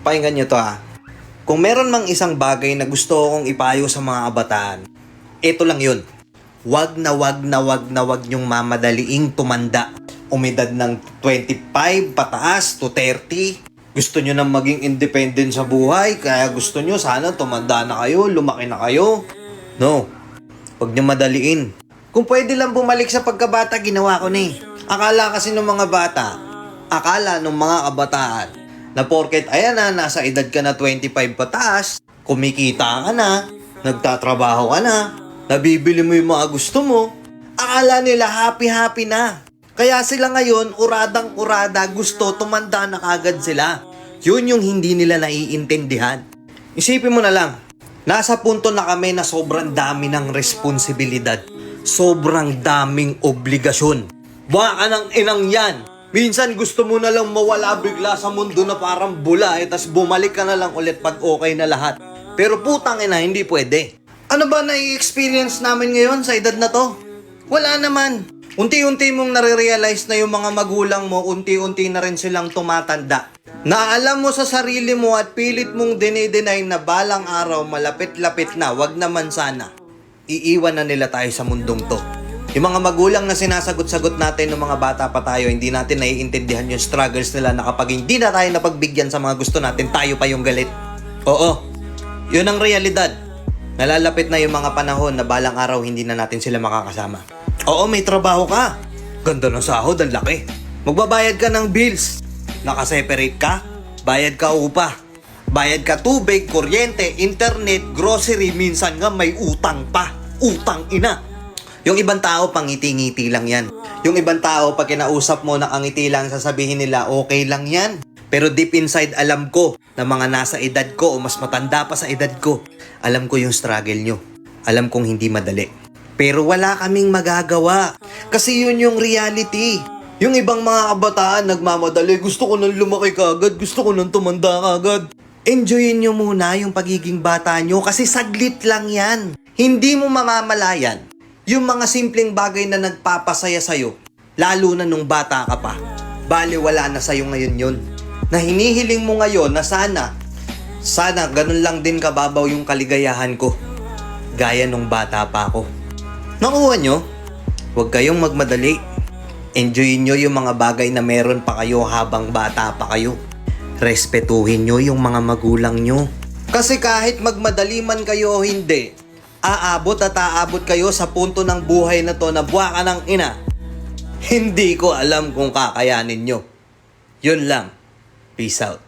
Pakinggan nyo to ha. Kung meron mang isang bagay na gusto kong ipayo sa mga kabataan, ito lang yun. Wag na wag nyong mamadaliing tumanda. Umidad ng 25 pataas to 30. Gusto nyo na maging independent sa buhay, kaya gusto nyo sana tumanda na kayo, lumaki na kayo. No. Wag nyo madaliin. Kung pwede lang bumalik sa pagkabata, ginawa ko na eh. Akala kasi ng mga bata, akala ng mga kabataan, na porket ayan na, nasa edad ka na 25 pataas, kumikita ka na, nagtatrabaho ka na, nabibili mo yung mga gusto mo, akala nila happy na. Kaya sila ngayon, uradang-urada, gusto, tumanda na kagad sila. Yun yung hindi nila naiintindihan. Isipin mo na lang, nasa punto na kami na sobrang dami ng responsibilidad. Sobrang daming obligasyon. Baka ng inang yan. Minsan gusto mo na lang mawala bigla sa mundo na parang bula tas bumalik ka na lang ulit pag okay na lahat. Pero putang ina, hindi pwede. Ano ba na-experience namin ngayon sa edad na to? Wala naman. Unti-unti mong nare-realize na yung mga magulang mo, unti-unti na rin silang tumatanda. Naalam mo sa sarili mo at pilit mong dinidenay na balang araw malapit-lapit na, wag naman sana. Iiwan na nila tayo sa mundong to. Yung mga magulang na sinasagot-sagot natin ng mga bata pa tayo, hindi natin naiintindihan yung struggles nila na kapag hindi na tayo napagbigyan sa mga gusto natin, tayo pa yung galit. Oo, yun ang realidad. Nalalapit na yung mga panahon na balang araw hindi na natin sila makakasama. Oo, may trabaho ka. Ganda ng sahod, ang laki. Magbabayad ka ng bills. Nakaseparate ka, bayad ka upa. Bayad ka tubig, kuryente, internet, grocery, minsan nga may utang pa. Utang ina. Yung ibang tao, pangiti-ngiti lang yan. Yung ibang tao, pag kinausap mo, nakangiti lang, sasabihin nila, okay lang yan. Pero deep inside, alam ko na mga nasa edad ko o mas matanda pa sa edad ko, alam ko yung struggle nyo. Alam kong hindi madali. Pero wala kaming magagawa. Kasi yun yung reality. Yung ibang mga kabataan nagmamadali, gusto ko nang lumaki kagad, gusto ko nang tumanda kagad. Enjoyin nyo muna yung pagiging bata nyo kasi saglit lang yan. Hindi mo mamamalayan yung mga simpleng bagay na nagpapasaya sa'yo, lalo na nung bata ka pa. Bale, wala na sa'yo ngayon yun. Na hinihiling mo ngayon na sana ganun lang din kababaw yung kaligayahan ko. Gaya nung bata pa ako. Nakuha nyo? Huwag kayong magmadali. Enjoyin nyo yung mga bagay na meron pa kayo habang bata pa kayo. Respetuhin nyo yung mga magulang nyo. Kasi kahit magmadali man kayo o hindi, aabot kayo sa punto ng buhay na to na buwaka ng ina. Hindi ko alam kung kakayanin nyo. Yun lang. Peace out.